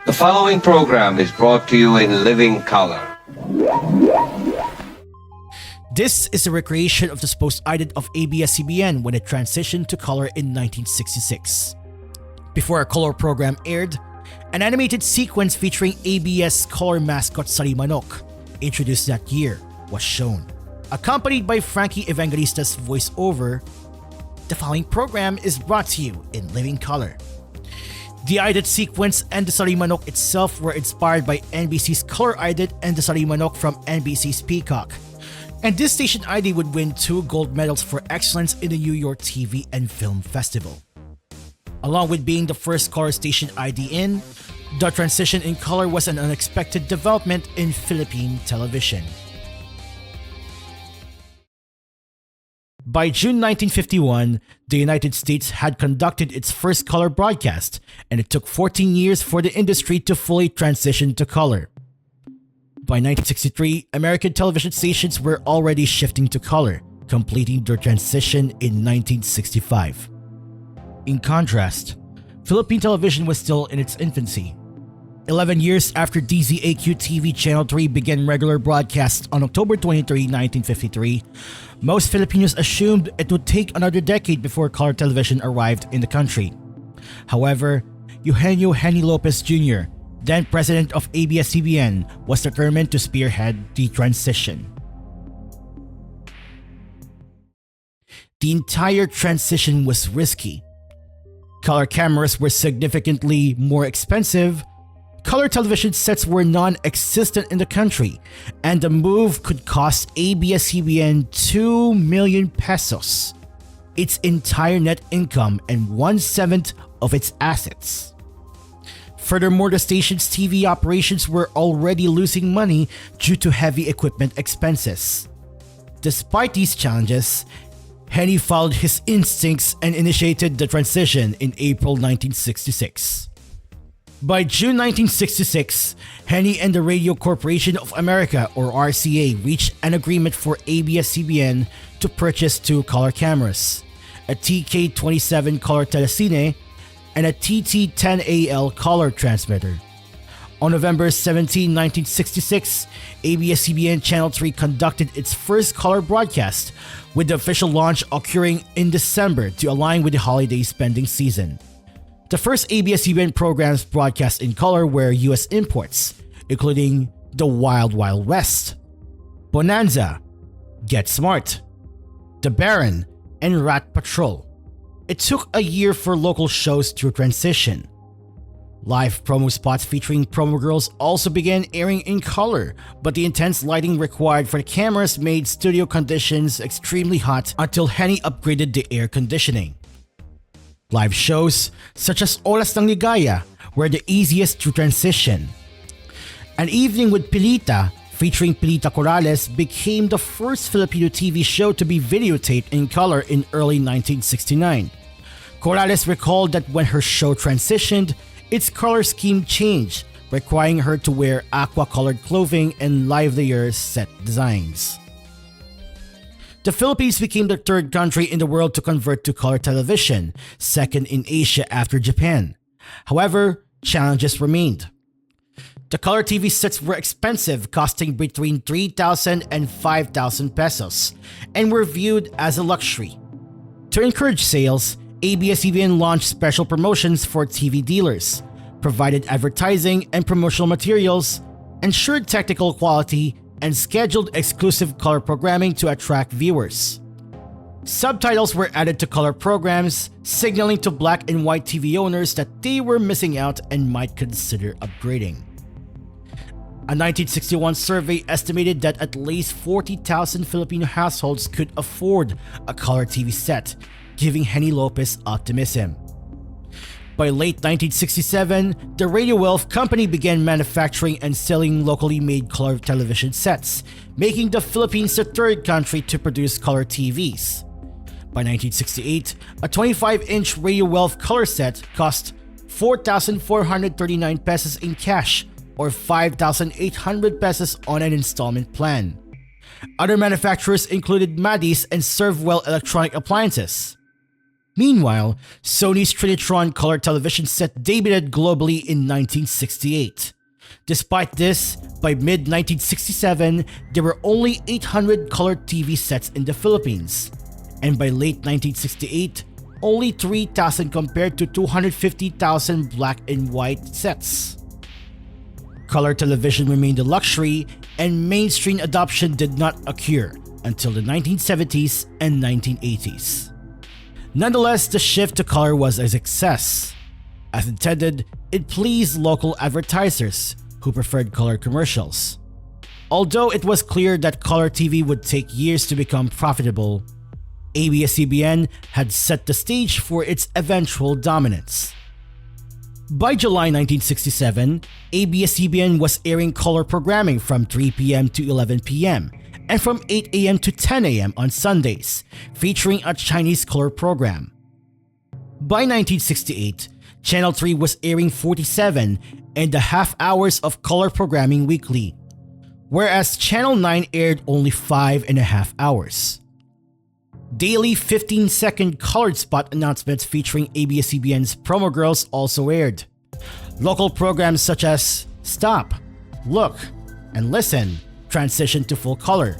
The following program is brought to you in living color. This is a recreation of the supposed idea of ABS-CBN when it transitioned to color in 1966. Before a color program aired, an animated sequence featuring ABS color mascot Sarimanok, introduced that year, was shown. Accompanied by Frankie Evangelista's voiceover, the following program is brought to you in living color. The Idit sequence and the Sarimanok itself were inspired by NBC's Color Idit and the Sarimanok from NBC's Peacock. And this station ID would win 2 gold medals for excellence in the New York TV and Film Festival. Along with being the first color station ID in, the transition in color was an unexpected development in Philippine television. By June 1951, the United States had conducted its first color broadcast, and it took 14 years for the industry to fully transition to color. By 1963, American television stations were already shifting to color, completing their transition in 1965. In contrast, Philippine television was still in its infancy. 11 years after DZAQ-TV Channel 3 began regular broadcasts on October 23, 1953, most Filipinos assumed it would take another decade before color television arrived in the country. However, Eugenio "Geny" Lopez Jr., then president of ABS-CBN, was determined to spearhead the transition. The entire transition was risky. Color cameras were significantly more expensive, color television sets were non-existent in the country, and the move could cost ABS-CBN 2 million pesos, its entire net income and 1/7 of its assets. Furthermore, the station's TV operations were already losing money due to heavy equipment expenses. Despite these challenges, Geny followed his instincts and initiated the transition in April 1966. By June 1966, Geny and the Radio Corporation of America, or RCA, reached an agreement for ABS-CBN to purchase 2 color cameras, a TK-27 color telecine and a TT-10AL color transmitter. On November 17, 1966, ABS-CBN Channel 3 conducted its first color broadcast, with the official launch occurring in December to align with the holiday spending season. The first ABS-CBN programs broadcast in color were US imports, including The Wild Wild West, Bonanza, Get Smart, The Baron, and Rat Patrol. It took a year for local shows to transition. Live promo spots featuring promo girls also began airing in color, but the intense lighting required for the cameras made studio conditions extremely hot until Geny upgraded the air conditioning. Live shows, such as Oras ng Ligaya, were the easiest to transition. An Evening with Pilita, featuring Pilita Corrales, became the first Filipino TV show to be videotaped in color in early 1969. Corrales recalled that when her show transitioned, its color scheme changed, requiring her to wear aqua-colored clothing and livelier set designs. The Philippines became the 3rd country in the world to convert to color television, 2nd in Asia after Japan. However, challenges remained. The color TV sets were expensive, costing between 3,000 and 5,000 pesos, and were viewed as a luxury. To encourage sales, ABS-CBN launched special promotions for TV dealers, provided advertising and promotional materials, ensured technical quality, and scheduled exclusive color programming to attract viewers. Subtitles were added to color programs, signaling to black and white TV owners that they were missing out and might consider upgrading. A 1961 survey estimated that at least 40,000 Filipino households could afford a color TV set, giving Geny Lopez optimism. By late 1967, the Radio Wealth Company began manufacturing and selling locally made color television sets, making the Philippines the 3rd country to produce color TVs. By 1968, a 25-inch Radio Wealth color set cost 4,439 pesos in cash, or 5,800 pesos on an installment plan. Other manufacturers included Madis and Servwell Electronic Appliances. Meanwhile, Sony's Trinitron color television set debuted globally in 1968. Despite this, by mid-1967, there were only 800 color TV sets in the Philippines, and by late 1968, only 3,000 compared to 250,000 black and white sets. Color television remained a luxury, and mainstream adoption did not occur until the 1970s and 1980s. Nonetheless, the shift to color was a success. As intended, it pleased local advertisers who preferred color commercials. Although it was clear that color TV would take years to become profitable, ABS-CBN had set the stage for its eventual dominance. By July 1967, ABS-CBN was airing color programming from 3 p.m. to 11 p.m. and from 8 a.m. to 10 a.m. on Sundays, featuring a Chinese color program. By 1968, Channel 3 was airing 47.5 hours of color programming weekly, whereas Channel 9 aired only 5.5 hours. Daily 15-second colored spot announcements featuring ABS-CBN's promo girls also aired. Local programs such as Stop, Look, and Listen transitioned to full color,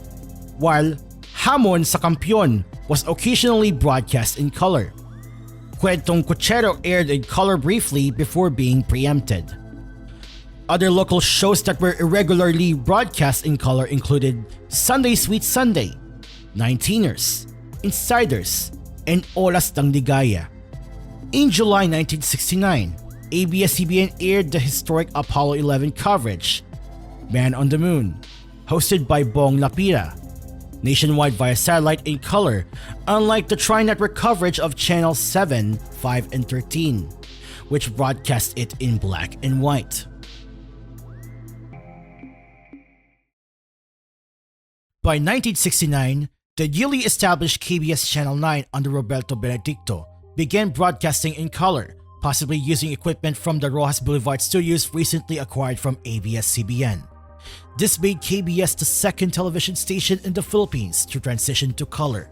while Hamon sa Kampiyon was occasionally broadcast in color. Kwentong Kutsero aired in color briefly before being preempted. Other local shows that were irregularly broadcast in color included Sunday Sweet Sunday, 19ers, Insiders, and Oras ng Ligaya. In July 1969, ABS-CBN aired the historic Apollo 11 coverage, Man on the Moon, hosted by Bong Lapira, nationwide via satellite in color, unlike the Tri-Network coverage of Channels 7, 5, and 13, which broadcast it in black and white. By 1969, the newly established KBS Channel 9 under Roberto Benedicto began broadcasting in color, possibly using equipment from the Rojas Boulevard studios recently acquired from ABS-CBN. This made KBS the second television station in the Philippines to transition to color.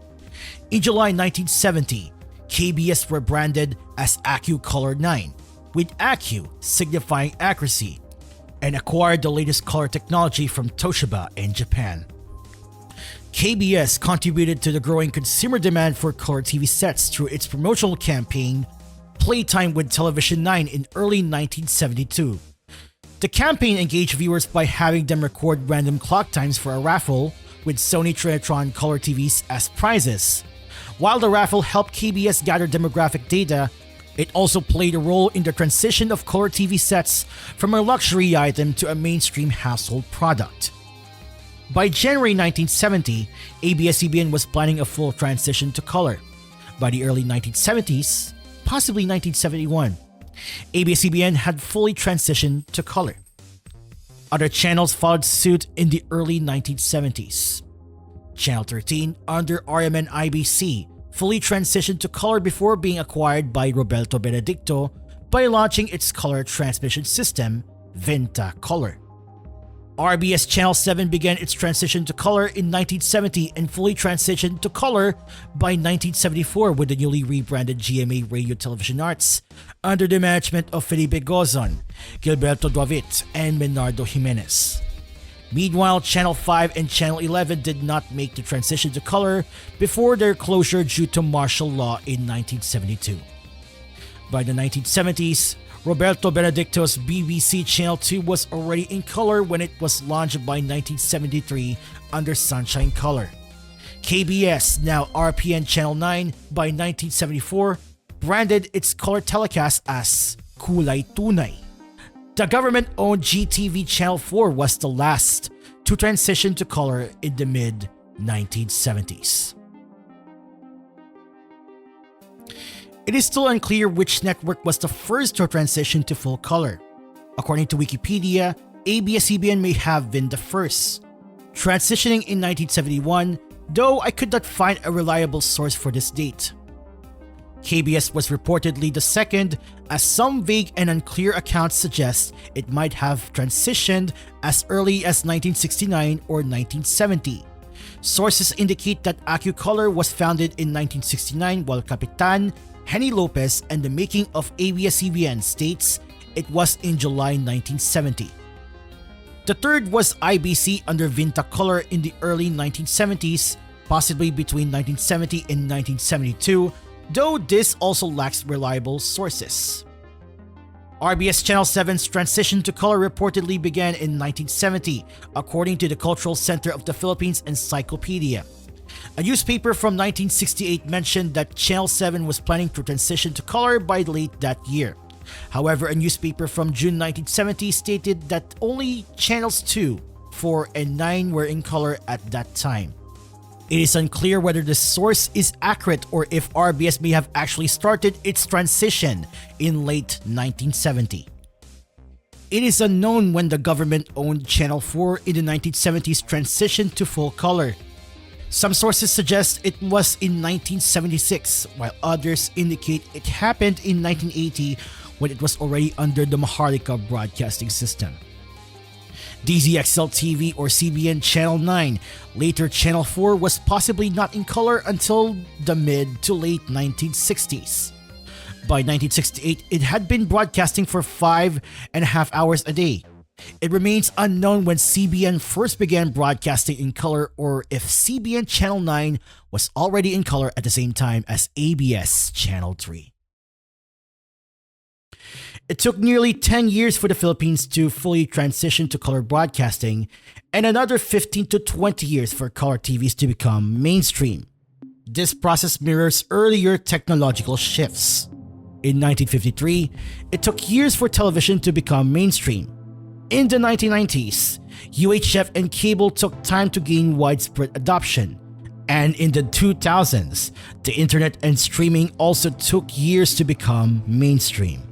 In July 1970, KBS rebranded as ACU Color 9, with ACU signifying accuracy, and acquired the latest color technology from Toshiba in Japan. KBS contributed to the growing consumer demand for color TV sets through its promotional campaign, Playtime with Television 9, in early 1972. The campaign engaged viewers by having them record random clock times for a raffle, with Sony Trinitron color TVs as prizes. While the raffle helped KBS gather demographic data, it also played a role in the transition of color TV sets from a luxury item to a mainstream household product. By January 1970, ABS-CBN was planning a full transition to color. By the early 1970s, possibly 1971, ABS-CBN had fully transitioned to color. Other channels followed suit in the early 1970s. Channel 13, under RMN IBC, fully transitioned to color before being acquired by Roberto Benedicto by launching its color transmission system, Venta Color. RBS Channel 7 began its transition to color in 1970 and fully transitioned to color by 1974 with the newly rebranded GMA Radio Television Arts under the management of Felipe Gozon, Gilberto Duavit, and Menardo Jimenez. Meanwhile, Channel 5 and Channel 11 did not make the transition to color before their closure due to martial law in 1972. By the 1970s, Roberto Benedicto's BBC Channel 2 was already in color when it was launched by 1973 under Sunshine Color. KBS, now RPN Channel 9, by 1974, branded its color telecast as Kulay Tunay. The government-owned GTV Channel 4 was the last to transition to color in the mid-1970s. It is still unclear which network was the first to transition to full color. According to Wikipedia, ABS-CBN may have been the first, transitioning in 1971, though I could not find a reliable source for this date. KBS was reportedly the second, as some vague and unclear accounts suggest it might have transitioned as early as 1969 or 1970. Sources indicate that AccuColor was founded in 1969 while Kapitan, Geny Lopez and the Making of ABS-CBN states it was in July 1970. The third was IBC under Vinta Color in the early 1970s, possibly between 1970 and 1972, though this also lacks reliable sources. RBS Channel 7's transition to color reportedly began in 1970, according to the Cultural Center of the Philippines Encyclopedia. A newspaper from 1968 mentioned that Channel 7 was planning to transition to color by late that year. However, a newspaper from June 1970 stated that only channels 2, 4, and 9 were in color at that time. It is unclear whether the source is accurate or if RBS may have actually started its transition in late 1970. It is unknown when the government-owned Channel 4 in the 1970s transitioned to full color. Some sources suggest it was in 1976, while others indicate it happened in 1980 when it was already under the Maharlika broadcasting system. DZXL TV or CBN Channel 9, later Channel 4, was possibly not in color until the mid to late 1960s. By 1968, it had been broadcasting for 5.5 hours a day. It remains unknown when CBN first began broadcasting in color or if CBN Channel 9 was already in color at the same time as ABS Channel 3. It took nearly 10 years for the Philippines to fully transition to color broadcasting and another 15 to 20 years for color TVs to become mainstream. This process mirrors earlier technological shifts. In 1953, it took years for television to become mainstream. In the 1990s, UHF and cable took time to gain widespread adoption. And in the 2000s, the internet and streaming also took years to become mainstream.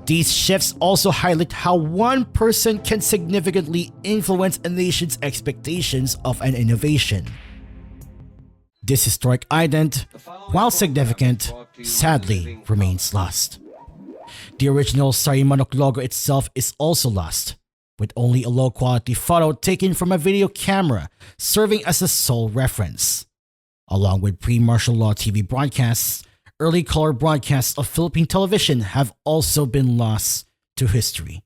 These shifts also highlight how one person can significantly influence a nation's expectations of an innovation. This historic ident, while significant, sadly remains lost. The original Sarimanok logo itself is also lost, with only a low-quality photo taken from a video camera serving as a sole reference. Along with pre-martial law TV broadcasts, early color broadcasts of Philippine television have also been lost to history.